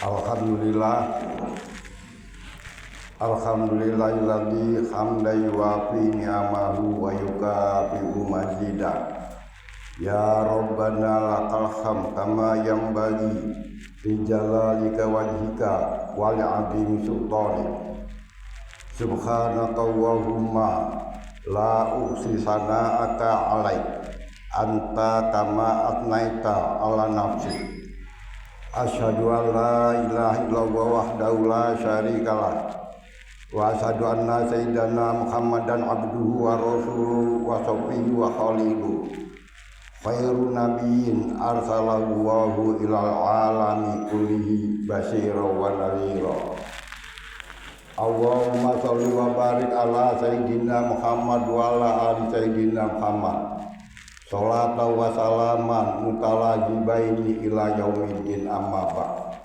Alhamdulillah, alhamdulillahilladzi hamdan yuwafi ni'amahu wa yukafi'u mazidah. Ya Rabbana lakal hamd kama yanbaghi li jalalika wajhika wa li'azimi sultanik. Subhanaka Allahumma la uhsi sana'aka alaik anta kama atnaita ala nafsi. Asyhadu an la ilaha illallah wahdahu la syarikalah wa asyhadu anna sayyidana Muhammadan abduhu wa rasuluhu wa safiyyu wa khaliluhu khairun nabiyyin arsalahu Allahu ilal alami kullihi basyira wa nadhira. Allahumma shalli wa barik ala sayyidina Muhammad wa ala ali sayyidina Muhammad. Salatu wa salaman mutalajibaini ila yaumiddin amma ba'd.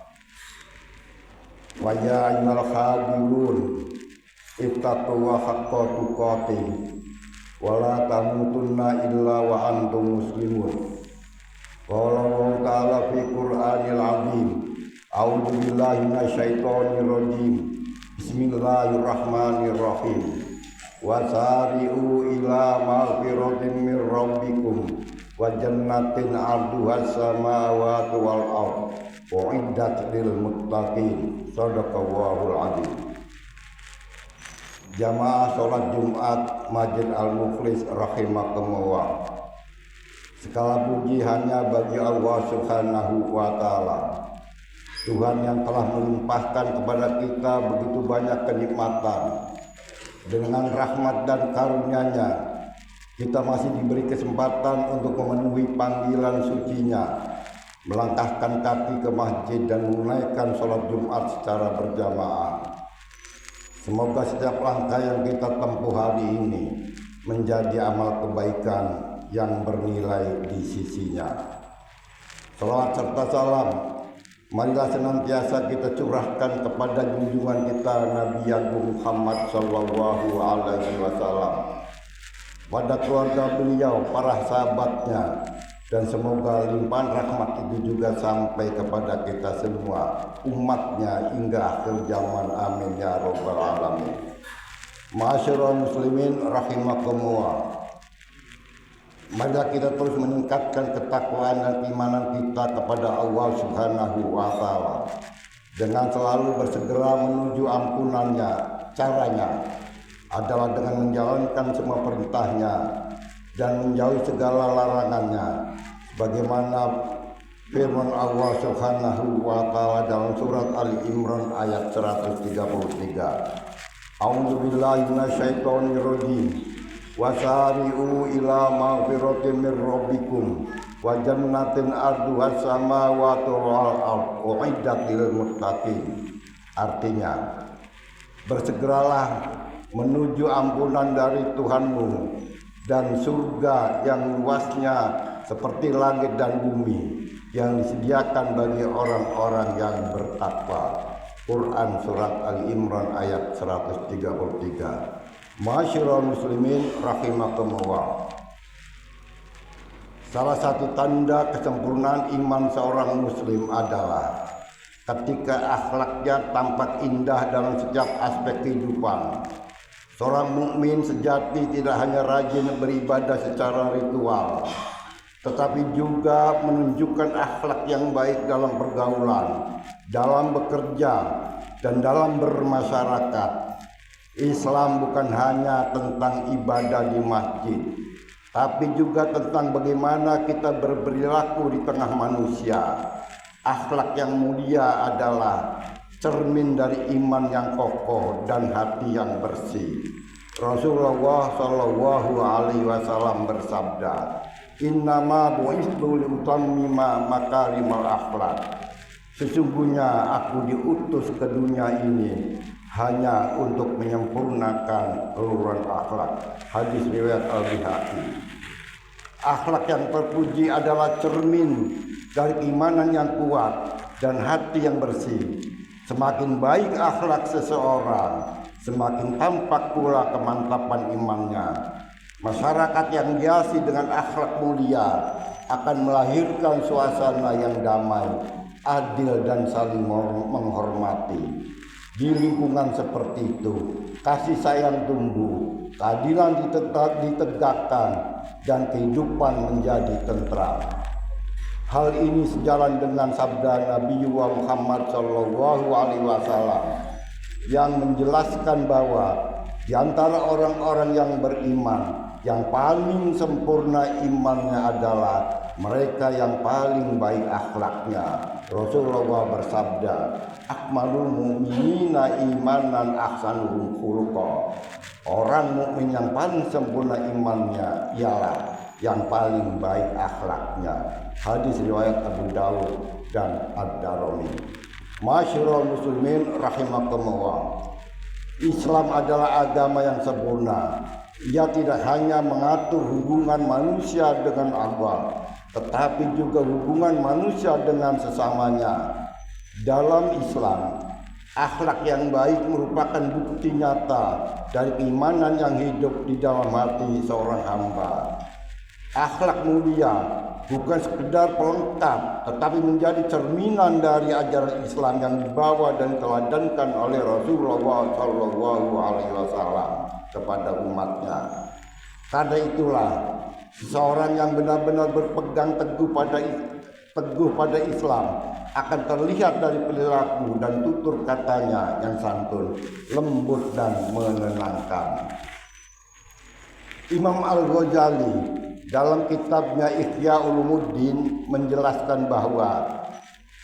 Wa ya ayyuhal khadirun ittaqu wa haqqa tuqatih wa la tamutunna illa wa antum muslimun. Qala Allah ta'ala fi Qur'anil azim. A'udzu billahi minasyaitonir rajim. Bismillahirrahmanirrahim. Wasari'u ila maghfiratin min rabbikum wa jannatin 'arduhas samawati wal ardh u'iddat lil muttaqin. Shadaqallahul azim. Jamaah salat Jumat Masjid Al-Muflis rahimakumullah. Segala puji hanya bagi Allah Subhanahu wa taala. Tuhan yang telah melimpahkan kepada kita begitu banyak kenikmatan. Dengan rahmat dan karunia-Nya, kita masih diberi kesempatan untuk memenuhi panggilan suci-Nya, melangkahkan kaki ke masjid dan menunaikan sholat Jumat secara berjamaah. Semoga setiap langkah yang kita tempuh hari ini menjadi amal kebaikan yang bernilai di sisi-Nya. Salawat serta salam marilah senantiasa kita curahkan kepada junjungan kita Nabi Agung Muhammad sallallahu alaihi wasallam, pada keluarga beliau, para sahabatnya, dan semoga limpahan rahmat itu juga sampai kepada kita semua, umatnya hingga akhir zaman. Amin ya rabbal alamin. Ma'asyiral muslimin rahimakumullah. Mari kita terus meningkatkan ketakwaan dan keimanan kita kepada Allah Subhanahu wa taala dengan selalu bersegera menuju ampunan-Nya. Caranya adalah dengan menjalankan semua perintah-Nya dan menjauhi segala larangan-Nya, sebagaimana firman Allah Subhanahu wa taala dalam surat Ali Imran ayat 133. A'udzubillahi minasyaitonir rajim. Wasari'u ila maghfiratin min rabbikum wa jannatin arduhas samawati wal ardh u'iddat lil muttaqin. Artinya, bersegeralah menuju ampunan dari Tuhanmu dan surga yang luasnya seperti langit dan bumi yang disediakan bagi orang-orang yang bertakwa. Quran surat Ali Imran ayat 133. Ma'asyiral muslimin rahimakumullah. Salah satu tanda kesempurnaan iman seorang muslim adalah ketika akhlaknya tampak indah dalam setiap aspek kehidupan. Seorang mukmin sejati tidak hanya rajin beribadah secara ritual, tetapi juga menunjukkan akhlak yang baik dalam pergaulan, dalam bekerja, dan dalam bermasyarakat. Islam bukan hanya tentang ibadah di masjid, tapi juga tentang bagaimana kita berperilaku di tengah manusia. Akhlak yang mulia adalah cermin dari iman yang kokoh dan hati yang bersih. Rasulullah Shallallahu Alaihi Wasallam bersabda, "Innama bu'istu liutammima makarimal akhlak." Sesungguhnya aku diutus ke dunia ini hanya untuk menyempurnakan keluhuran akhlak. Hadis riwayat Al-Baihaqi. Akhlak yang terpuji adalah cermin dari keimanan yang kuat dan hati yang bersih. Semakin baik akhlak seseorang, semakin tampak pula kemantapan imannya. Masyarakat yang dihiasi dengan akhlak mulia akan melahirkan suasana yang damai, adil dan saling menghormati. Di lingkungan seperti itu, kasih sayang tumbuh, keadilan ditegakkan, dan kehidupan menjadi tentram. Hal ini sejalan dengan sabda Nabi Muhammad SAW yang menjelaskan bahwa di antara orang-orang yang beriman, yang paling sempurna imannya adalah mereka yang paling baik akhlaknya. Rasulullah bersabda, akmalul mu'minina imanan ahsanuhum khuluqa. Orang mukmin yang paling sempurna imannya ialah yang paling baik akhlaknya. Hadis riwayat Abu Dawud dan Ad-Darimi. Masyarul muslimin rahimakumullah. Islam adalah agama yang sempurna. Ia tidak hanya mengatur hubungan manusia dengan Allah, tetapi juga hubungan manusia dengan sesamanya. Dalam Islam, akhlak yang baik merupakan bukti nyata dari keimanan yang hidup di dalam hati seorang hamba. Akhlak mulia bukan sekedar pelengkap, tetapi menjadi cerminan dari ajaran Islam yang dibawa dan diteladankan oleh Rasulullah SAW kepada umatnya. Karena itulah seseorang yang benar-benar berpegang teguh pada Islam akan terlihat dari perilaku dan tutur katanya yang santun, lembut dan menenangkan. Imam Al-Ghazali dalam kitabnya Ihya Ulumuddin menjelaskan bahwa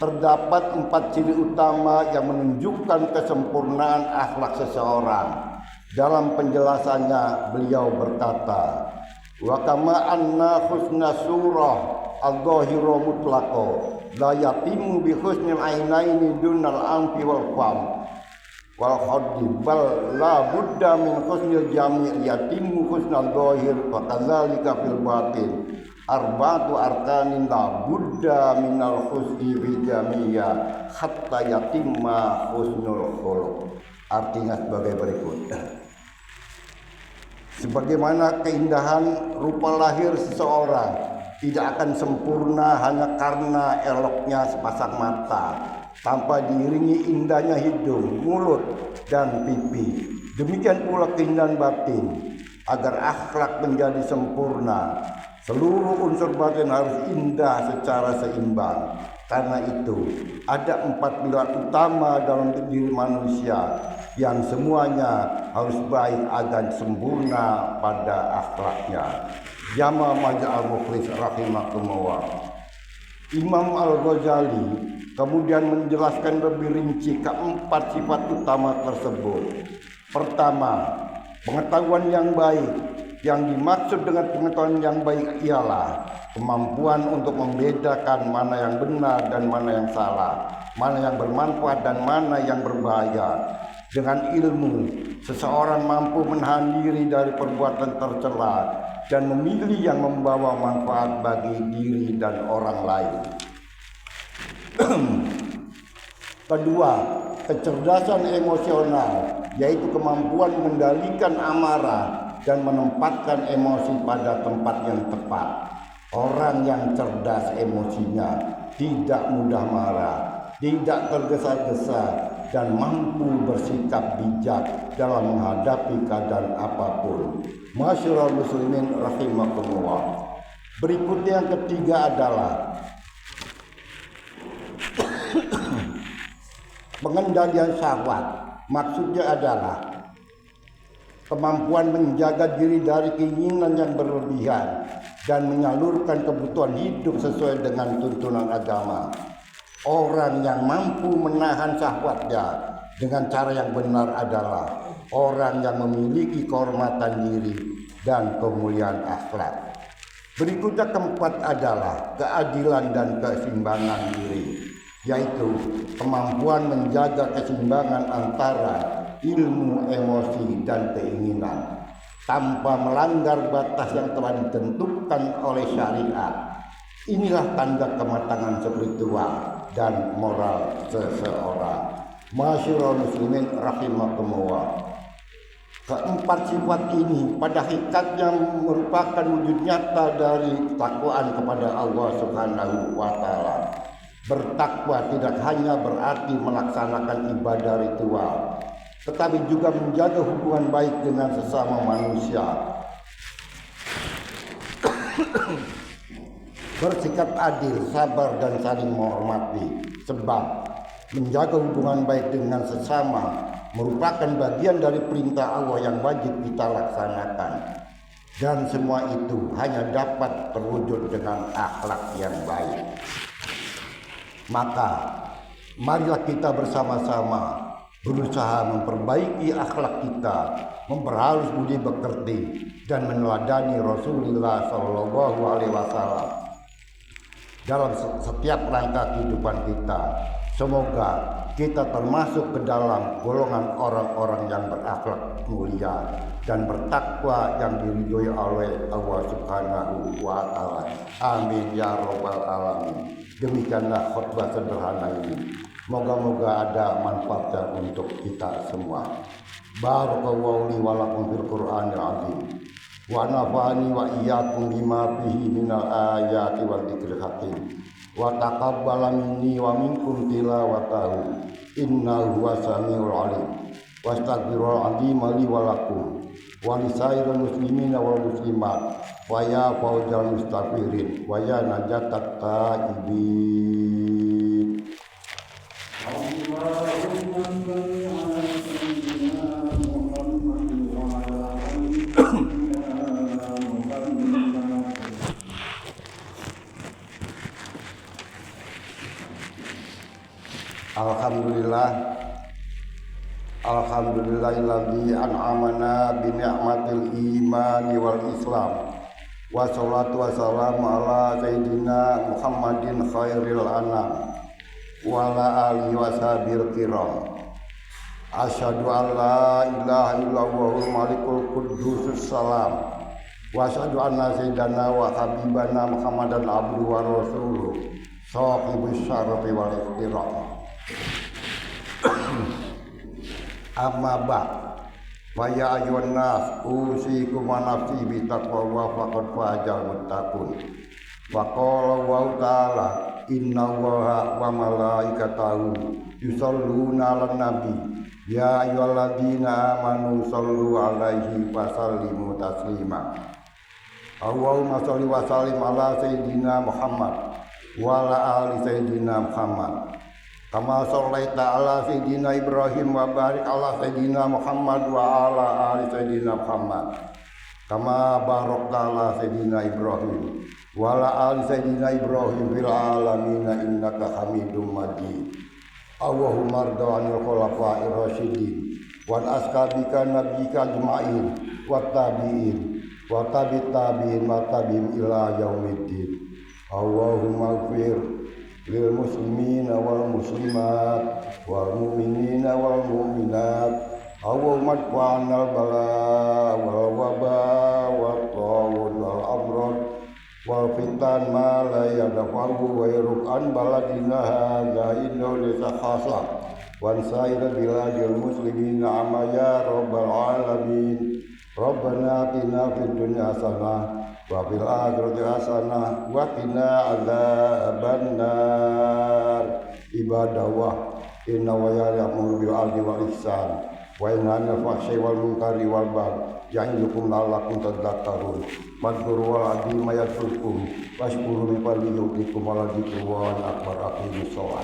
terdapat 4 ciri utama yang menunjukkan kesempurnaan akhlak seseorang. Dalam penjelasannya beliau berkata, wa kama anna husna surah al-dhahiru mutlaqo la yatimu bi husnil ainaini dunal anfi wal fam wal khaddi bal la budda min husnil jami' yatimu husnal dhahir wa kadzalika fil batin arba'atu arkanin la budda minal husni fi jamiyya hatta yatimma husnul khuluq. Artinya sebagai berikut. Sebagaimana keindahan rupa lahir seseorang tidak akan sempurna hanya karena eloknya sepasang mata, tanpa diiringi indahnya hidung, mulut, dan pipi. Demikian pula keindahan batin. Agar akhlak menjadi sempurna, seluruh unsur batin harus indah secara seimbang. Karena itu, ada 4 pilar utama dalam diri manusia yang semuanya harus baik agar sempurna pada akhlaknya. Jamaah Majma'ul Mukhlis rahimakumullah. Imam Al-Ghazali kemudian menjelaskan lebih rinci keempat sifat utama tersebut. Pertama, pengetahuan yang baik. Yang dimaksud dengan pengetahuan yang baik ialah kemampuan untuk membedakan mana yang benar dan mana yang salah, mana yang bermanfaat dan mana yang berbahaya. Dengan ilmu, seseorang mampu menahan diri dari perbuatan tercela dan memilih yang membawa manfaat bagi diri dan orang lain. Kedua, kecerdasan emosional, yaitu kemampuan mengendalikan amarah dan menempatkan emosi pada tempat yang tepat. Orang yang cerdas emosinya tidak mudah marah, tidak tergesa-gesa, dan mampu bersikap bijak dalam menghadapi keadaan apapun. Masyarul muslimin rahimakumullah. Berikutnya yang ketiga adalah pengendalian syahwat. Maksudnya adalah kemampuan menjaga diri dari keinginan yang berlebihan dan menyalurkan kebutuhan hidup sesuai dengan tuntunan agama. Orang yang mampu menahan syahwatnya dengan cara yang benar adalah orang yang memiliki kehormatan diri dan kemuliaan akhlak. Berikutnya keempat adalah keadilan dan keseimbangan diri, yaitu kemampuan menjaga keseimbangan antara ilmu, emosi, dan keinginan tanpa melanggar batas yang telah ditentukan oleh syariat. Inilah tanda kematangan spiritual dan moral seseorang. Masyarul muslimin rahimakumullah. Keempat sifat ini pada hakikatnya merupakan wujud nyata dari takwaan kepada Allah Subhanahu wa taala. Bertakwa tidak hanya berarti melaksanakan ibadah ritual, tetapi juga menjaga hubungan baik dengan sesama manusia. Bersikap adil, sabar, dan saling menghormati. Sebab menjaga hubungan baik dengan sesama merupakan bagian dari perintah Allah yang wajib kita laksanakan. Dan semua itu hanya dapat terwujud dengan akhlak yang baik. Maka marilah kita bersama-sama berusaha memperbaiki akhlak kita, memperhalus budi pekerti, dan meneladani Rasulullah SAW dalam setiap langkah kehidupan kita. Semoga kita termasuk ke dalam golongan orang-orang yang berakhlak mulia dan bertakwa yang diridhoi oleh Allah Subhanahu wa Ta'ala. Amin ya rabbal alamin. Demikianlah khutbah sederhana ini. Moga-moga ada manfaatnya untuk kita semua. Barakallahu li wa lakum fil Qur'anil azim. Wa nafa'ani wa iyyakum bima fihi minal ayati wal dzikril hakim. Wa taqabbala minni wa minkum tilawatahu. Innahu huwas samiul alim. Wastaghfirul azim li wa lakum wa lisairil muslimina wal muslimat. Wa ya fauzal mustaghfirin wa ya najatat taibin. Alhamdulillahilladzi an'amana bi ni'matil imani wal islam. Wassalatu wassalamu ala sayyidina Muhammadin khairil anam wa ala alihi washabil kiram. Asyhadu an la ilaha illallahul malikul qudusus salam. Wa asyhadu anna sayyidana wa habibana Muhammadan abduhu wa rasuluh sahibus syarafi wal ihtiram. Amma ba'd. Wa ya ayyuhan nas usikum wa nafsi bi taqwa faqad fazal muttaqun. Wa qala wa ta'ala innallaha wa malaikatahu yusholluna 'alan nabi ya ayyuhalladzina amanu shollu 'alaihi wa sallimu taslima. Allahumma sholli wa sallim ala sayyidina Muhammad wa ala ali sayyidina Muhammad. Kama shallaita ala sayyidina Ibrahim wa barik ala sayyidina Muhammad wa ala ali sayyidina Muhammad. Kama barakta ala sayyidina Ibrahim wa ala ali sayyidina Ibrahim fil alamin innaka Hamidum Majid. Allahumma rda 'anil khulafa'ir rasyidin wa ashabika nabiyyika ajma'in wa tabi'in wa tabi'in wa tabi'in ila yaumiddin. Allahumma ighfir lil muslimina wal muslimat wal mu'minina wal mu'minat. Allahumma adfa'nal bala wal waba wal tawud wal amrad wal fitan ma la yadfa'u ghairuk an baladina hadza Indonesia khasa wan sa'ira biladil muslimina amma ya rabbal alamin. Rabbana atina fid dunya hasanah wa fil akhirati hasanah wa qina adzabannar. Ibadallah inna wa ya'muru bil 'adli wal ihsan wa yanha 'anil fahsya'i wal munkari wal baghi ya'idukum la'allakum tadhakkarun. Fadhkuru wal 'azima yadhkurkum washkuru bi fadlihi yu'tikum wa la dzikrullahi akbar. Aqimus shalah.